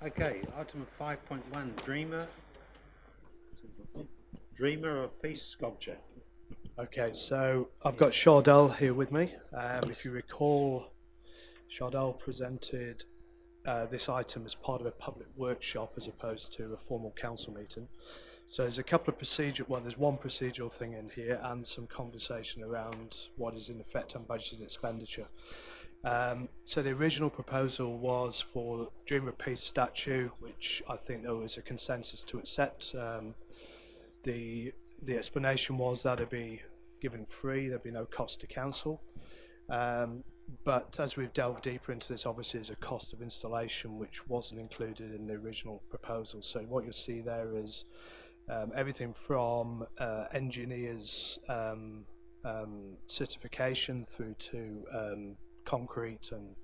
Okay, item 5.1, Dreamer of Peace sculpture. Okay, so I've got Chardell here with me. If you recall, Chardell presented this item as part of a public workshop as opposed to a formal council meeting. So there's a couple of there's one procedural thing in here and some conversation around what is in effect unbudgeted expenditure. So the original proposal was for Dreamer of Peace statue, which I think there was a consensus to accept. The explanation was that it'd be given free, there'd be no cost to council. But as we've delved deeper into this, obviously there's a cost of installation which wasn't included in the original proposal. So what you'll see there is everything from engineers certification through to concrete and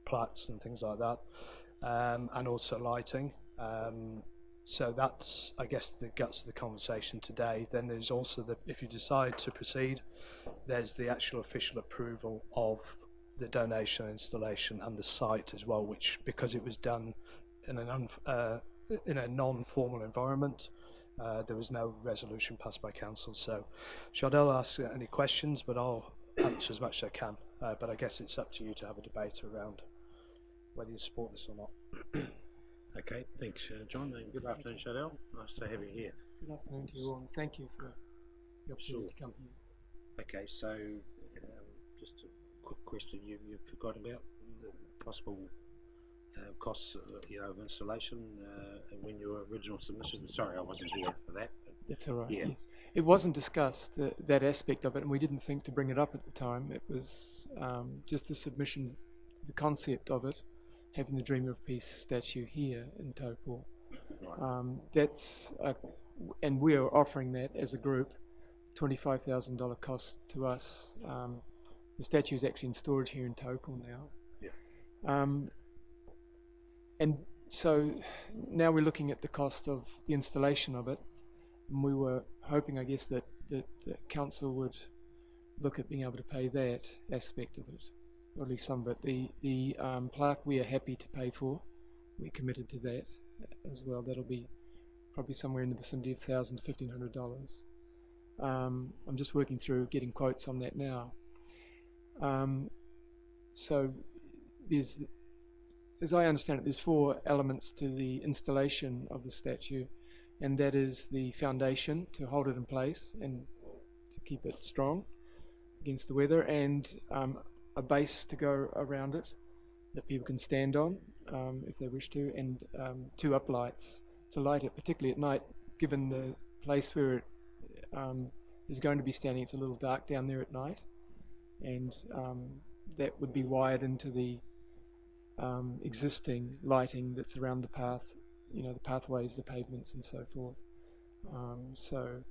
plaques and things like that, and also lighting. So that's, I guess, the guts of the conversation today. Then there's also if you decide to proceed, there's the actual official approval of the donation, installation, and the site as well, which, because it was done in a non-formal environment, there was no resolution passed by council. So Chardell asked any questions, but I'll answer as much as I can. But I guess it's up to you to have a debate around whether you support this or not. Okay, thanks, John, and good afternoon, Chardell. Nice to have you here. Good afternoon to you all, and thank you for the opportunity to come here. Okay, so just a quick question you forgot about the possible costs of installation when your original submission. Sorry, I wasn't here for that. That's all right. Yeah. Yes. It wasn't discussed, that aspect of it, and we didn't think to bring it up at the time. It was just the submission, the concept of it, having the Dreamer of Peace statue here in Taupo. Right. And we are offering that as a group, $25,000 cost to us. The statue is actually in storage here in Taupo now. Yeah. And so now we're looking at the cost of the installation of it, and we were hoping, I guess, that the council would look at being able to pay that aspect of it, or at least some of it. The plaque we are happy to pay for. We're committed to that as well. That'll be probably somewhere in the vicinity of $1,000 to $1,500. I'm just working through getting quotes on that now. So there's, as I understand it, there's 4 elements to the installation of the statue, and that is the foundation to hold it in place and to keep it strong against the weather, and a base to go around it that people can stand on if they wish to, and 2 uplights to light it, particularly at night, given the place where it is going to be standing. It's a little dark down there at night, and that would be wired into the existing lighting that's around the path, the pathways, the pavements, and so forth. So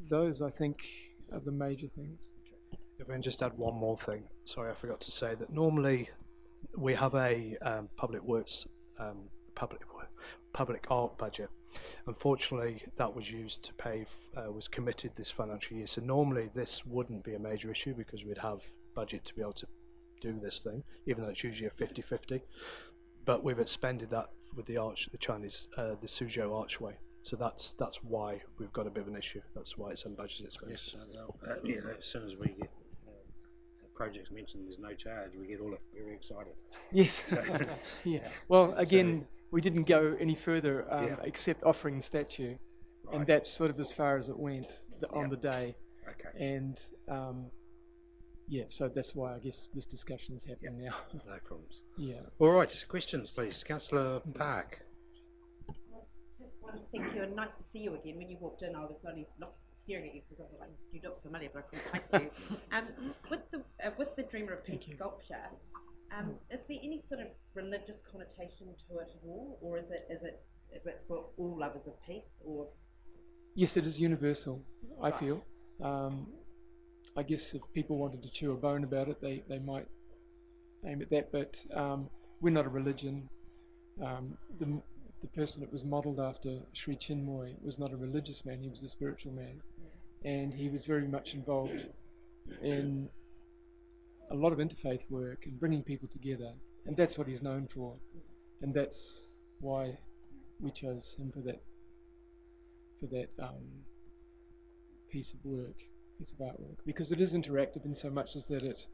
those, I think, are the major things. If I can just add one more thing. Sorry, I forgot to say that normally we have a public works, public art budget. Unfortunately, that was used to pay, was committed this financial year. So normally this wouldn't be a major issue because we'd have budget to be able to do this thing, even though it's usually a 50-50. But we've expended that with the Chinese, the Suzhou archway. So that's why we've got a bit of an issue. That's why it's unbudgeted expense. Yes, as soon as we get projects mentioned, there's no charge. We get all very excited. Yes. So, yeah. Well, again, we didn't go any further except offering the statue, right. And that's sort of as far as it went on the day. Okay. And so that's why I guess this discussion is happening now. No problems. Yeah. All right. Questions, please, Councillor Park. Thank you, and nice to see you again. When you walked in, I was only not staring at you because I was like, you look familiar, but I couldn't place you. With the Dreamer of Peace sculpture, is there any sort of religious connotation to it at all, or is it for all lovers of peace? Or Yes, it is universal. I feel. I guess if people wanted to chew a bone about it, they might aim at that. But we're not a religion. The person that was modelled after Sri Chinmoy was not a religious man, he was a spiritual man. And he was very much involved in a lot of interfaith work and bringing people together. And that's what he's known for. And that's why we chose him for that piece of artwork, because it is interactive in so much as that it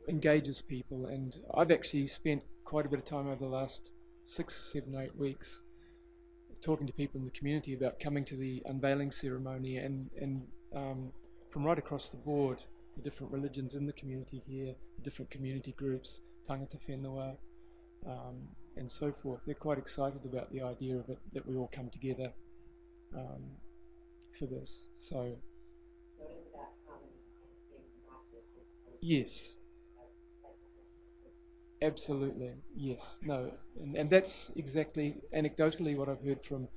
engages people. And I've actually spent quite a bit of time over the last 6, 7, 8 weeks talking to people in the community about coming to the unveiling ceremony, and from right across the board, the different religions in the community here, the different community groups, tangata whenua, and so forth. They're quite excited about the idea of it, that we all come together for this. So yes, absolutely, yes, no, and that's exactly anecdotally what I've heard from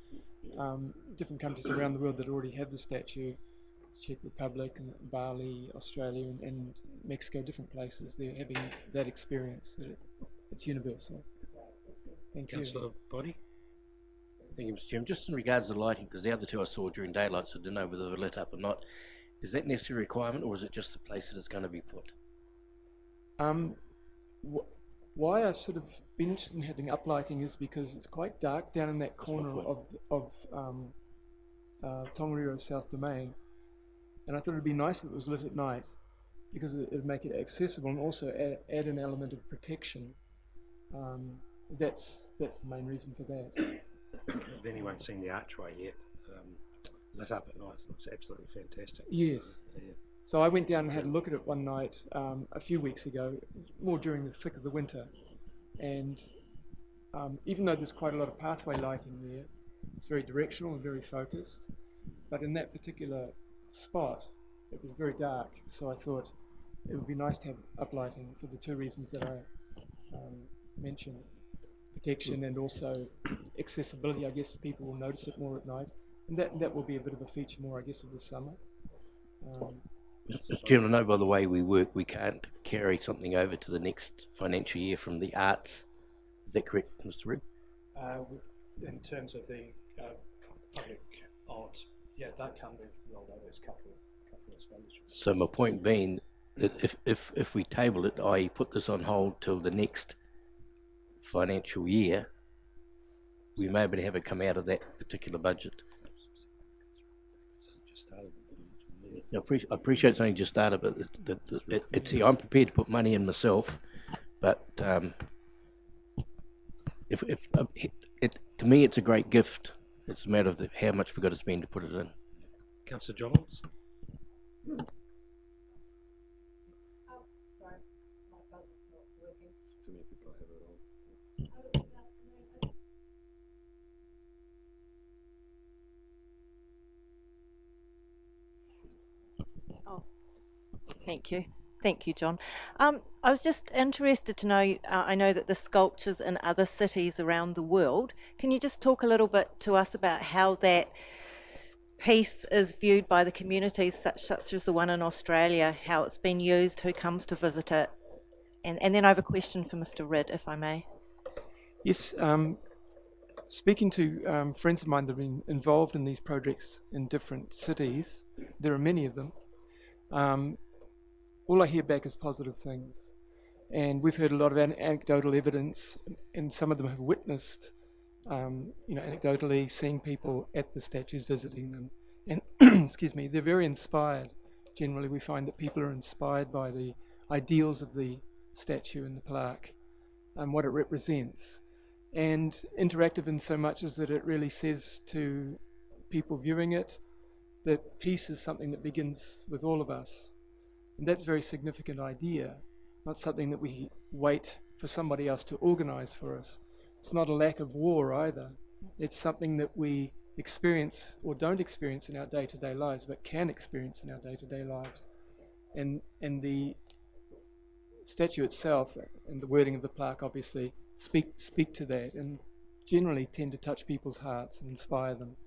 different countries around the world that already have the statue. Czech Republic, and Bali, Australia, and Mexico, different places. They're having that experience, that it's universal. Thank you. Councillor Body? Thank you, Mr. Chairman. Just in regards to lighting, because the other two I saw during daylight, so I didn't know whether they were lit up or not. Is that necessary requirement, or is it just the place that it's going to be put? Why I've sort of been interested in having uplighting is because it's quite dark down in that corner of Tongariro South Domain. And I thought it would be nice if it was lit at night, because it would make it accessible and also add an element of protection. That's the main reason for that. If anyone's seen the archway yet, lit up at night, it looks absolutely fantastic. Yes. Yeah. So I went down and had a look at it one night a few weeks ago, more during the thick of the winter. And even though there's quite a lot of pathway lighting there, it's very directional and very focused. But in that particular spot, it was very dark, so I thought it would be nice to have uplighting for the two reasons that I mentioned: protection and also accessibility. I guess people will notice it more at night, and that will be a bit of a feature more, I guess, of the summer. Mr. Chairman, I know by the way we work, we can't carry something over to the next financial year from the arts. Is that correct, Mr. Ridd? In terms of the public art, yeah, that can be rolled over as capital expenditures. So my point being that if we table it, i.e. put this on hold till the next financial year, we may be able to have it come out of that particular budget. I appreciate it's only just started, but it's I'm prepared to put money in myself, but to me it's a great gift. It's a matter of how much we've got to spend to put it in. Councillor Johns? Thank you, John. I was just interested to know, I know that the sculptures in other cities around the world, can you just talk a little bit to us about how that piece is viewed by the communities, such as the one in Australia, how it's been used, who comes to visit it? And then I have a question for Mr. Ridd, if I may. Yes, speaking to friends of mine that have been involved in these projects in different cities, there are many of them. All I hear back is positive things, and we've heard a lot of anecdotal evidence, and some of them have witnessed, anecdotally seeing people at the statues, visiting them, and excuse me, they're very inspired. Generally, we find that people are inspired by the ideals of the statue and the plaque and what it represents, and interactive in so much as that it really says to people viewing it that peace is something that begins with all of us. And that's a very significant idea, not something that we wait for somebody else to organize for us. It's not a lack of war either. It's something that we experience or don't experience in our day-to-day lives, but can experience in our day-to-day lives. And the statue itself and the wording of the plaque obviously speak to that, and generally tend to touch people's hearts and inspire them.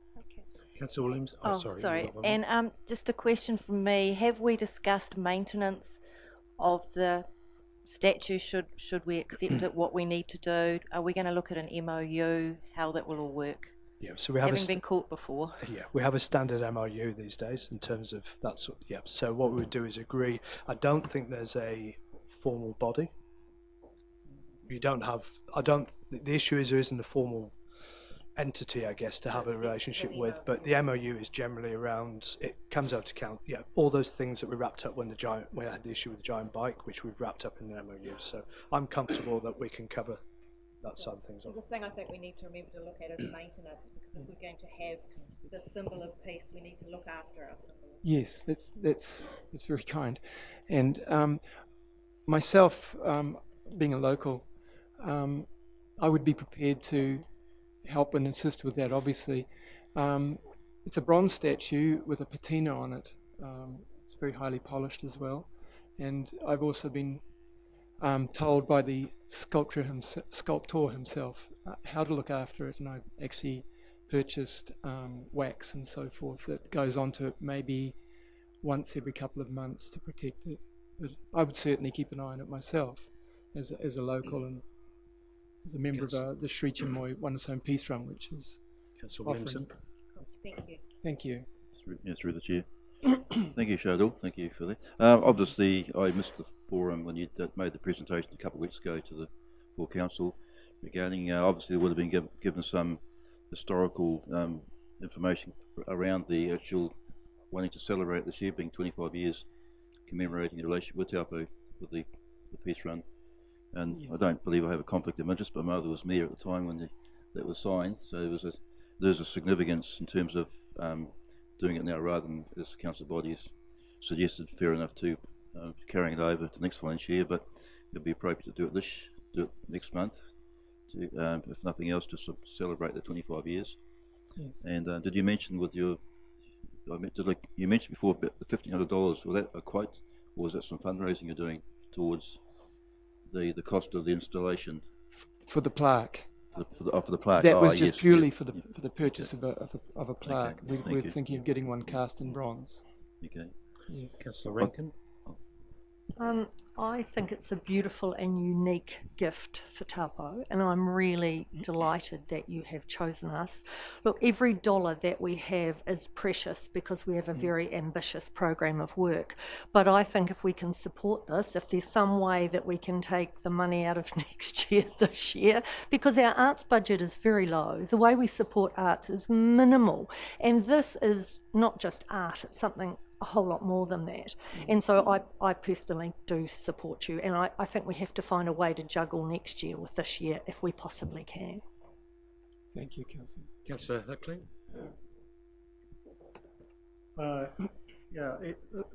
Councillor Williams? Sorry. And just a question from me. Have we discussed maintenance of the statue? Should we accept it? What we need to do? Are we going to look at an MOU? How that will all work? Yeah, so we have been caught before. Yeah, we have a standard MOU these days in terms of that sort. Yeah. So what we would do is agree. I don't think there's a formal body. You don't have. I don't. The issue is there isn't a formal entity, I guess, to have a relationship with. But the MOU is generally around, it comes out to count, all those things that we wrapped up when I had the issue with the giant bike, which we've wrapped up in the MOU. So I'm comfortable that we can cover that side of things. There's a thing I think we need to remember to look at is maintenance, because if we're going to have the symbol of peace, we need to look after our symbol. Yes, that's very kind. And myself, being a local, I would be prepared to help and assist with that, obviously. It's a bronze statue with a patina on it. It's very highly polished as well. And I've also been told by the sculptor himself how to look after it, and I've actually purchased wax and so forth that goes onto it maybe once every couple of months to protect it. But I would certainly keep an eye on it myself as a local and as a member of the Sri Chinmoy Oneness Home Peace Run, which is Councillor offering. Williamson. Thank you. Thank you. Through the chair. Thank you, Shadul. Thank you for that. Obviously, I missed the forum when you made the presentation a couple of weeks ago to the full council regarding. Obviously, there would have been given some historical information around the actual wanting to celebrate this year being 25 years commemorating the relationship with Taupo with the peace run. And yes. I don't believe I have a conflict of interest, but my mother was mayor at the time when that was signed, so there's a significance in terms of doing it now rather than, as council bodies suggested, fair enough to carrying it over to next financial year, but it'd be appropriate to do it next month, to, if nothing else, to celebrate the 25 years. Yes. And did you mention with your, you mentioned before about the $1,500, was that a quote, or was that some fundraising you're doing towards the cost of the installation? For the plaque. For the plaque. That was just yes, purely yeah. for the purchase of a plaque. Okay. We're thinking of getting one cast in bronze. Okay. Yes. Councillor Rankin. I think it's a beautiful and unique gift for Taupo, and I'm really delighted that you have chosen us. Look, every dollar that we have is precious because we have a very ambitious program of work. But I think if we can support this, if there's some way that we can take the money out of next year, this year, because our arts budget is very low. The way we support arts is minimal. And this is not just art, it's something a whole lot more than that. And so I personally do support you, and I think we have to find a way to juggle next year with this year if we possibly can. Thank you, Councillor. Councillor Hickley.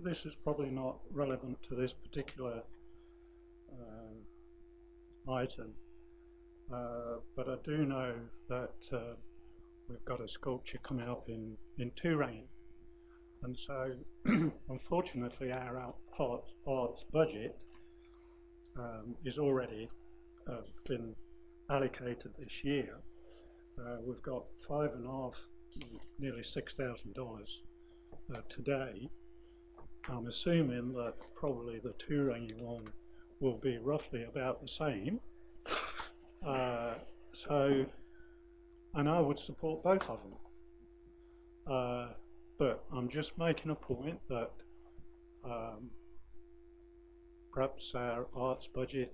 This is probably not relevant to this particular item, but I do know that we've got a sculpture coming up in Turangi. And so, unfortunately, our arts budget is already been allocated this year. We've got nearly $6,000 today. I'm assuming that probably the Turangi one will be roughly about the same. And I would support both of them. But I'm just making a point that perhaps our arts budget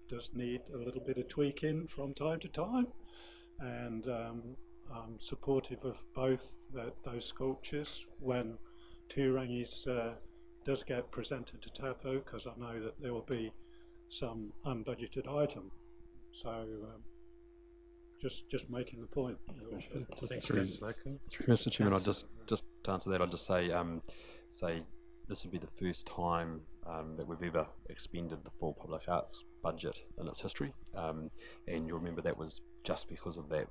does need a little bit of tweaking from time to time, and I'm supportive of both those sculptures when Turangi's does get presented to Taupo, because I know that there will be some unbudgeted item. So just making the point. Mr. Chairman, I'll just to answer that, I'll just say this would be the first time that we've ever expended the full public arts budget in its history, and you'll remember that was just because of that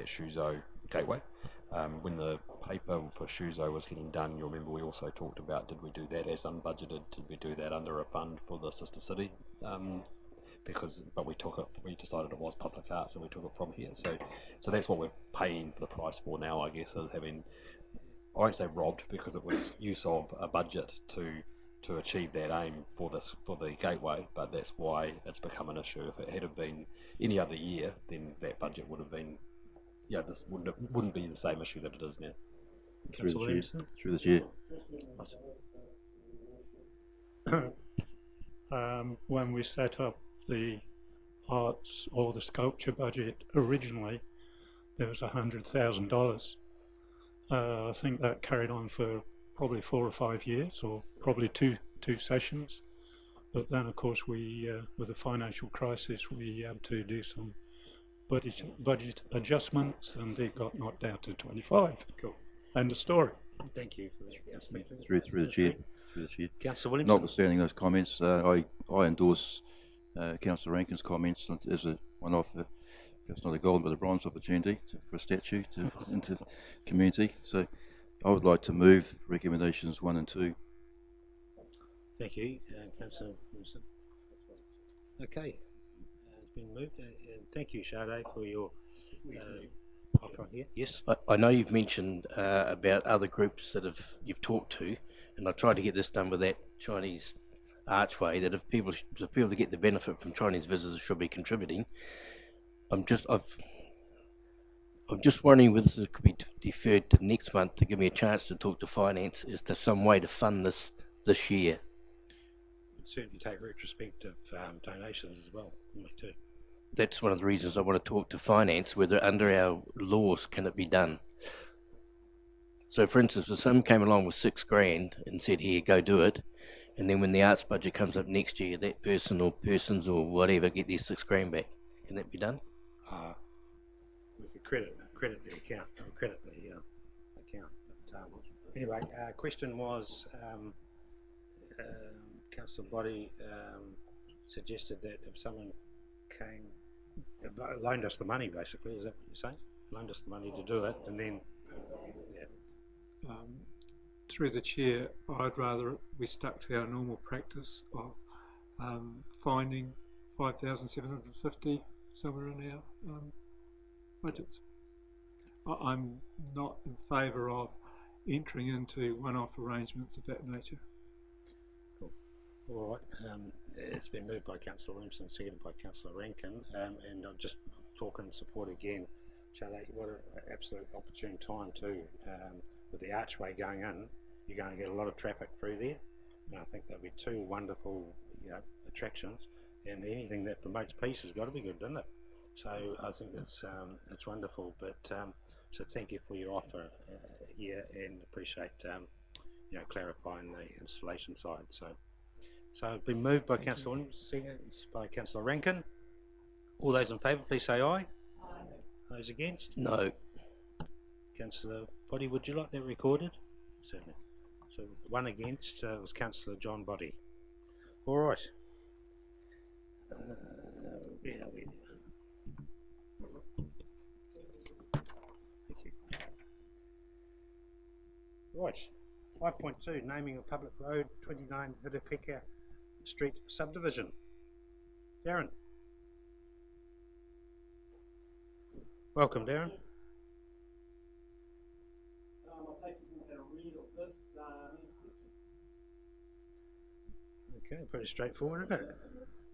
Shuzo gateway. When the paper for Shuzo was getting done, you'll remember we also talked about, did we do that as unbudgeted? Did we do that under a fund for the sister city? But we decided it was public art, so we took it from here. So that's what we're paying for the price for now, I guess, is having, I won't say robbed, because it was use of a budget to achieve that aim for the gateway, but that's why it's become an issue. If it had been any other year, then that budget would have been, this wouldn't be the same issue that it is now. Through the chair. When we set up the arts or the sculpture budget originally, there was $100,000. I think that carried on for probably 4 or 5 years, or probably two sessions. But then, of course, we, with the financial crisis, we had to do some budget adjustments, and it got knocked down to 25. Cool. End of story. Thank you for that. Through the chair. Through the chair. Councillor Williamson. Notwithstanding those comments, I endorse Councillor Rankin's comments as a one-off, perhaps not a gold but a bronze opportunity for a statue into the community. So I would like to move recommendations 1 and 2. Thank you, Councillor Williamson. Okay, it's been moved, and thank you, Sade, for your offer here. Yes. I know you've mentioned about other groups that you've talked to, and I tried to get this done with that Chinese archway. That if people to get the benefit from Chinese visitors should be contributing. I'm just wondering whether this could be deferred to next month to give me a chance to talk to finance as to some way to fund this year. Certainly take retrospective donations as well. Me too. That's one of the reasons I want to talk to finance, whether under our laws can it be done. So for instance, if someone came along with $6,000 and said, here, go do it, and then when the arts budget comes up next year, that person or persons or whatever get their $6,000 back, can that be done? We could credit the account, credit the account. But, anyway, question was, Councillor Body suggested that if someone came, loaned us the money, basically, is that what you're saying? Loaned us the money to do it, and then, through the chair, I'd rather we stuck to our normal practice of finding 5,750 somewhere in our budgets. I'm not in favour of entering into one-off arrangements of that nature. all right, it's been moved by Councillor Williamson, seconded by Councillor Rankin, and I'll just talk in support again. Charlie, what an absolute opportune time too. With the archway going in, you're going to get a lot of traffic through there, and I think there'll be 2 wonderful, attractions. And anything that promotes peace has got to be good, doesn't it? So I think it's wonderful. But so thank you for your offer here, and appreciate clarifying the installation side. So it's been moved by Councillor Williams, seconded by Councillor Rankin. All those in favour, please say aye. Aye. Those against? No. Councillor Body, would you like that recorded? Certainly. So one against was Councillor John Body. All right. Where are we? Thank you. Right. 5.2, naming of public road 29 Hidepeka Street subdivision. Darren. Welcome, Darren. I'll take you a read of this. Okay, pretty straightforward, isn't it?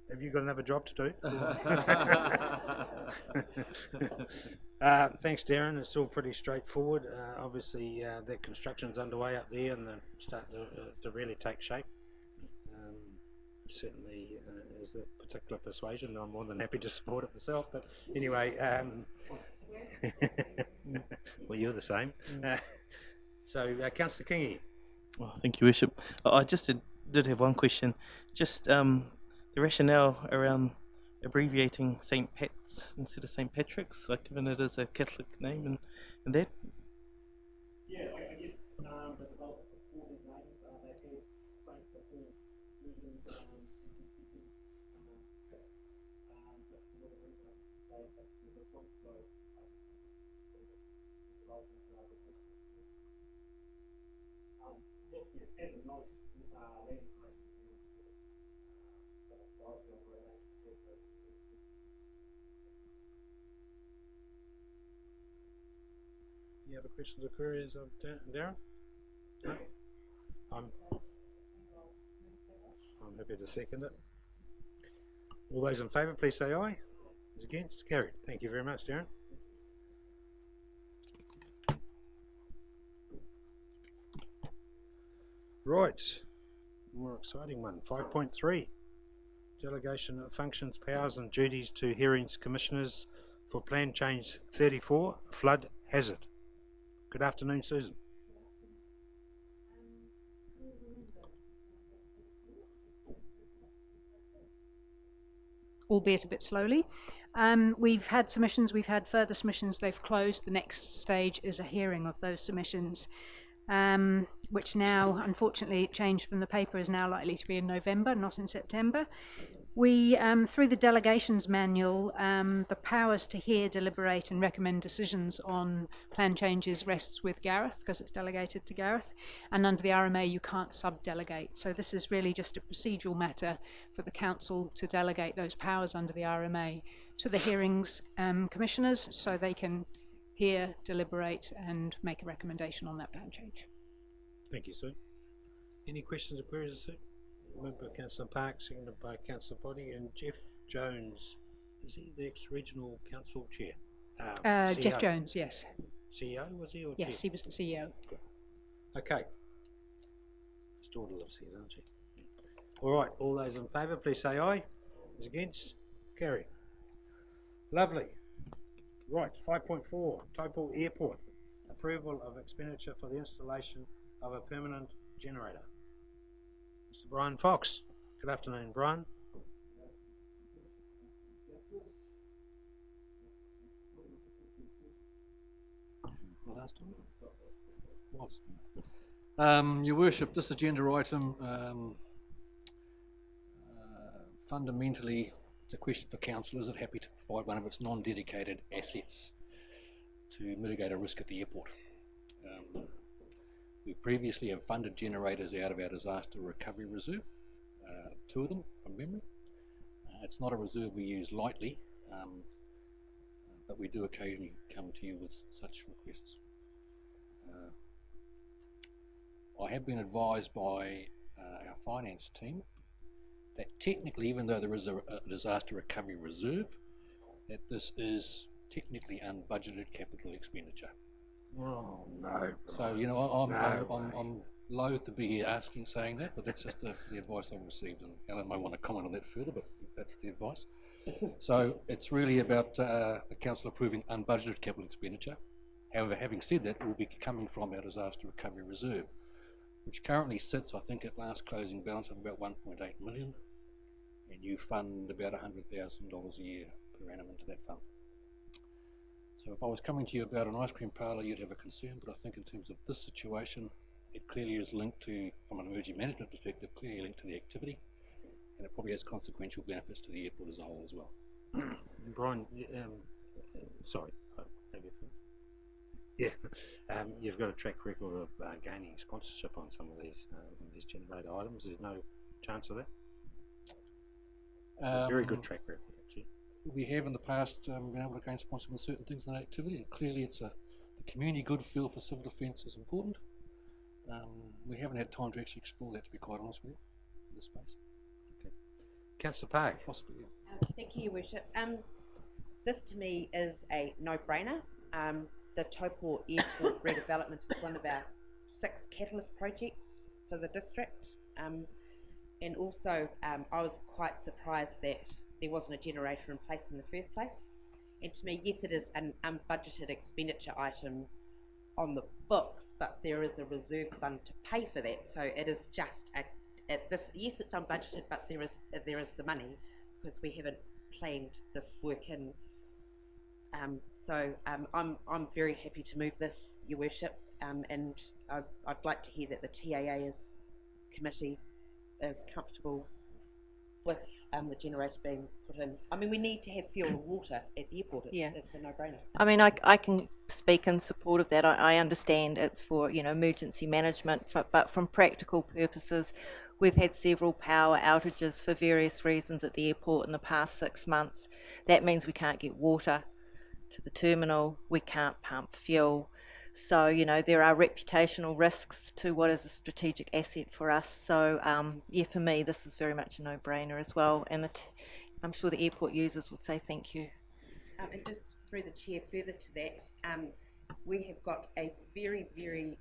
Have you got another job to do? Thanks, Darren. It's all pretty straightforward. Obviously, the construction's underway up there, and they're starting to really take shape. Certainly, is a particular persuasion. I'm more than happy to support it myself. But anyway, well, you're the same. So, Councillor Kingi. Well, thank you, Worship. I just did have one question. Just the rationale around abbreviating St. Pat's instead of St. Patrick's, like given it as a Catholic name and that? Yeah, I guess the development of sporting names, they have Saint before using but for whatever reason they have to do this one, so as a note, land Any other questions or queries of Darren? No? I'm happy to second it. All those in favour, please say aye. Those against? Carried. Thank you very much, Darren. Right, more exciting one. 5.3, delegation of functions, powers and duties to hearings commissioners for Plan Change 34, flood hazard. Good afternoon, Susan. Albeit a bit slowly. We've had submissions, we've had further submissions, they've closed. The next stage is a hearing of those submissions, which now, unfortunately, changed from the paper, is now likely to be in November, not in September. We, through the delegations manual, the powers to hear, deliberate and recommend decisions on plan changes rests with Gareth, because it's delegated to Gareth, and under the RMA you can't sub-delegate. So this is really just a procedural matter for the council to delegate those powers under the RMA to the hearings commissioners, so they can hear, deliberate and make a recommendation on that plan change. Thank you, Sue. Any questions or queries, Sue? Member Councillor Park, seconded by Councillor Body, and Jeff Jones. Is he the ex-regional council chair? Jeff Jones, yes. CEO, was he? Or Yes, chair? he was the CEO. Okay. His daughter lives here, doesn't she? All right, all those in favour, please say aye. Those against? Carry. Lovely. Right, 5.4, Taupo Airport. Approval of expenditure for the installation of a permanent generator. Mr. Brian Fox. Good afternoon, Brian. Your Worship, this agenda item fundamentally it's a question for council. Is it happy to provide one of its non-dedicated assets to mitigate a risk at the airport? We previously have funded generators out of our disaster recovery reserve, 2 of them from memory. It's not a reserve we use lightly, but we do occasionally come to you with such requests. I have been advised by our finance team that technically, even though there is a disaster recovery reserve, that this is technically unbudgeted capital expenditure. Oh no! So you know, I'm loath to be here saying that, but that's just the advice I've received, and Alan may want to comment on that further, but that's the advice. So it's really about the council approving unbudgeted capital expenditure. However, having said that, it will be coming from our disaster recovery reserve, which currently sits, I think, at last closing balance of about 1.8 million, and you fund about $100,000 a year per annum into that fund. So if I was coming to you about an ice cream parlour, you'd have a concern, but I think in terms of this situation, it clearly is linked to, from an emergency management perspective, clearly linked to the activity, and it probably has consequential benefits to the airport as a whole as well. Brian, sorry, maybe yeah, you've got a track record of gaining sponsorship on some of these generator items. There's no chance of that? Very good track record, actually. We have in the past been able to gain sponsorship on certain things in activity, and clearly it's the community good feel for civil defence is important. We haven't had time to actually explore that, to be quite honest with you, in this space. Okay. Councillor Park. Possibly, yeah. Thank you, Your Worship. This to me is a no-brainer. The Taupo Airport redevelopment is one of our 6 catalyst projects for the district. And also, I was quite surprised that there wasn't a generator in place in the first place. And to me, yes, it is an unbudgeted expenditure item on the books, but there is a reserve fund to pay for that. So it is just yes, it's unbudgeted, but there is the money, because we haven't planned this work in. I'm very happy to move this, Your Worship, and I'd like to hear that the TAA committee is comfortable with the generator being put in. I mean, we need to have fuel and water at the airport. It's a no-brainer. I mean, I can speak in support of that. I understand it's for, emergency management, but from practical purposes, we've had several power outages for various reasons at the airport in the past 6 months. That means we can't get water to the terminal, we can't pump fuel. So, there are reputational risks to what is a strategic asset for us. So, yeah, for me, this is very much a no-brainer as well. And I'm sure the airport users would say thank you. And just through the chair, further to that, we have got a very, very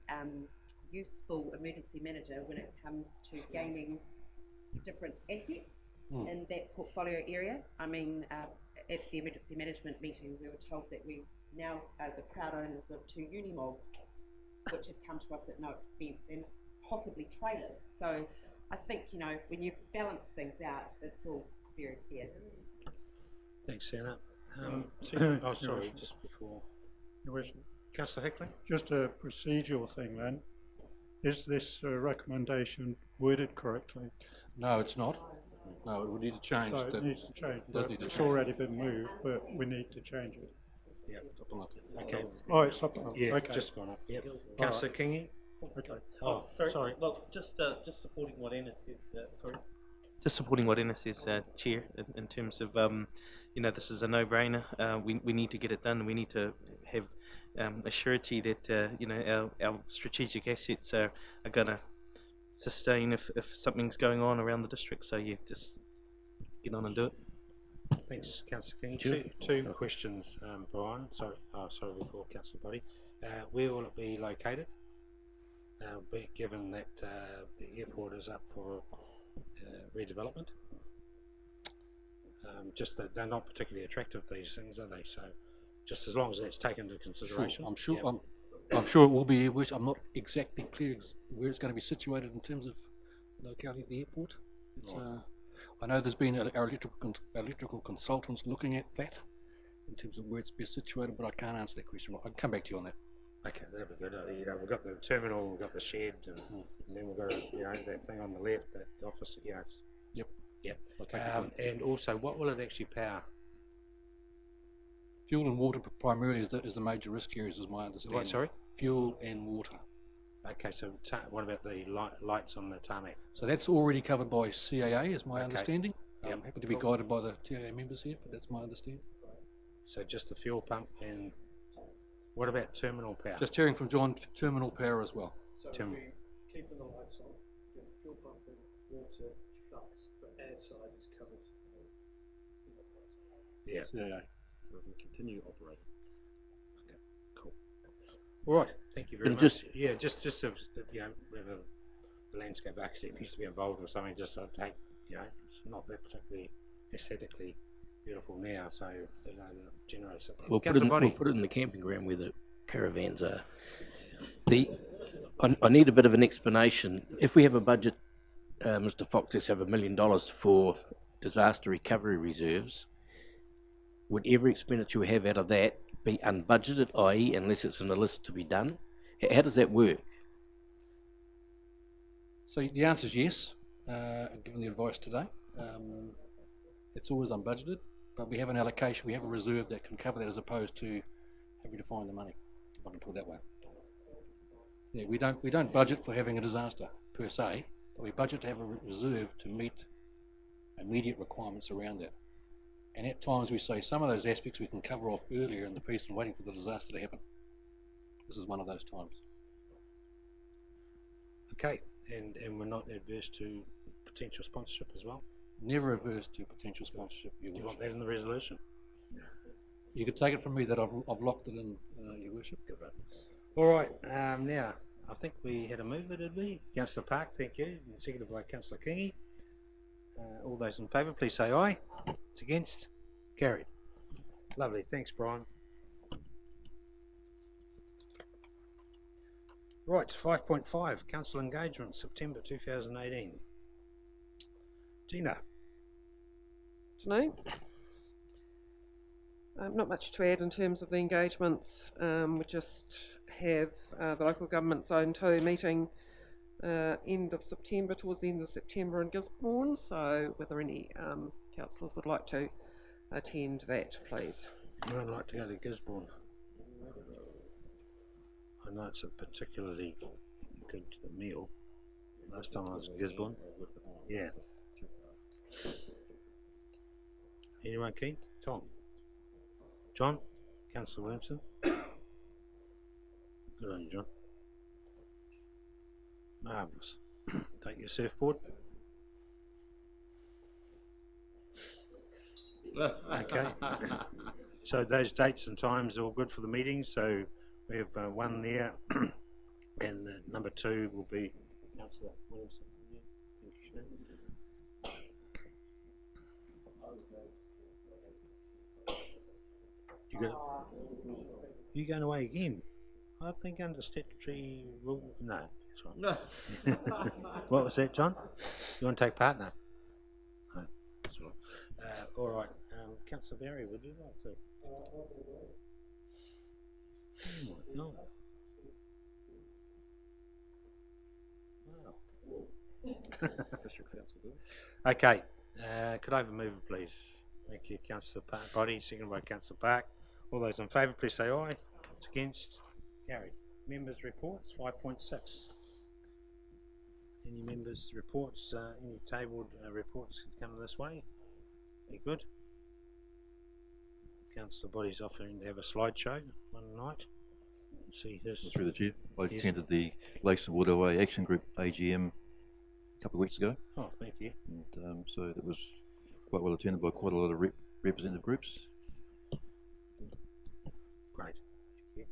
useful emergency manager when it comes to gaining different assets in that portfolio area. I mean, at the emergency management meeting, we were told that we now are the proud owners of 2 unimogs, which have come to us at no expense, and possibly trailers. So I think, you know, when you balance things out, it's all very fair. Thanks, Anna. Oh, sorry, just before. Your wish. Councillor Hickley? Just a procedural thing then. Is this recommendation worded correctly? No, it's not. No, it would need to change. So it needs to change. It does need to It's change. already been moved, but we need to change it. Yeah. Okay. Oh, it's up. Yeah, Okay. just gone up. Yep. Councillor Kingy? Okay. Oh, sorry. Well, just supporting what Anna says. Sorry. Just supporting what Anna says, Chair, in terms of you know, this is a no-brainer. We need to get it done. We need to have a surety that you know, our strategic assets are going to sustain if something's going on around the district. So yeah, just get on and do it. Thanks, Councillor King. Two questions, Brian. Sorry, before Councillor Buddy. Where will it be located? Given that the airport is up for redevelopment. Just that they're not particularly attractive, these things, are they? So, just as long as that's taken into consideration. Sure, I'm sure it will be. I'm not exactly clear where it's going to be situated in terms of locality of the airport. It's, I know there's been our electrical consultants looking at that in terms of where it's best situated, but I can't answer that question. I can come back to you on that. Okay, that'll be good. You know, we've got the terminal, we've got the shed, and then we've got that thing on the left, that office. Yeah, it's, Yep. And also, what will it actually power? Fuel and water primarily is the major risk areas, is my understanding. What, sorry? Fuel and water. Okay, so what about the lights on the tarmac? So that's already covered by CAA, is my understanding. Yep. I'm happy to be guided by the TAA members here, but that's my understanding. So just the fuel pump, and what about terminal power? Just hearing from John, terminal power as well. So we're keeping the lights on, fuel pump and water ducts, but air side is covered. Yeah. CAA. So we can continue operating. Okay, cool. All right, thank you very much. Yeah, just to, you know, whether the landscape architect needs to be involved with something, just to take, you know, it's not that particularly aesthetically beautiful now, so you know, generate something. We'll put it in the camping ground where the caravans are. I need a bit of an explanation. If we have a budget, Mr. Fox, let's have $1 million for disaster recovery reserves, would every expenditure we have out of that be unbudgeted, i.e. unless it's in the list to be done? How does that work? So the answer is yes, given the advice today. It's always unbudgeted, but we have an allocation, we have a reserve that can cover that, as opposed to having to find the money, if I can put it that way. Yeah, we don't budget for having a disaster per se, but we budget to have a reserve to meet immediate requirements around that. And at times we say some of those aspects we can cover off earlier in the piece and waiting for the disaster to happen. This is one of those times. Okay, and we're not adverse to potential sponsorship as well? Never averse to potential sponsorship. Do you want that in the resolution? You could take it from me that I've locked it in, Your Worship. Good. All right, now, I think we had a mover, did we? Councillor Park, thank you. Seconded by Councillor Kingy. All those in favour, please say aye. It's against? Carried. Lovely, thanks, Brian. Right, 5.5, Council Engagement, September 2018. Gina. Afternoon. Not much to add in terms of the engagements. We just have the local government zone 2 meeting end of September, towards the end of September in Gisborne. So whether any councillors would like to attend that, please. I'd like to go to Gisborne. I know it's a particularly good meal. Last time I was in Gisborne. Yeah. Anyone keen? Tom? John? Councillor Williamson? Good on you, John. Marvellous. Take your surfboard. Okay. So those dates and times are all good for the meeting. So we have one there, and number 2 will be Councillor Williamson. You going away again? I think under statutory rule. No, that's right. No. What was that, John? You want to take part? No. No, that's right. All right. Councillor Barry, would you like to? Oh my God. Okay, could I have a mover, please? Thank you, Councillor Body, seconded by Councillor Park. All those in favour, please say aye. Against? Carried. Members' reports, 5.6. Any members' reports, any tabled reports can come this way? Very good. Councillor Body's offering to have a slideshow one night. See this. Through the chair, I attended the Lakes and Waterway Action Group AGM a couple of weeks ago. Oh, thank you. And so that was quite well attended by quite a lot of representative groups. Great. Thank you.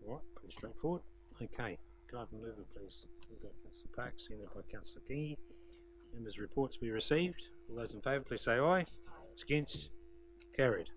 All right, pretty straightforward. Okay, can I have a mover, please? We've got Councillor Park, seconded by Councillor Kingy. Members' reports be received. All those in favour, please say aye. Against? Carried.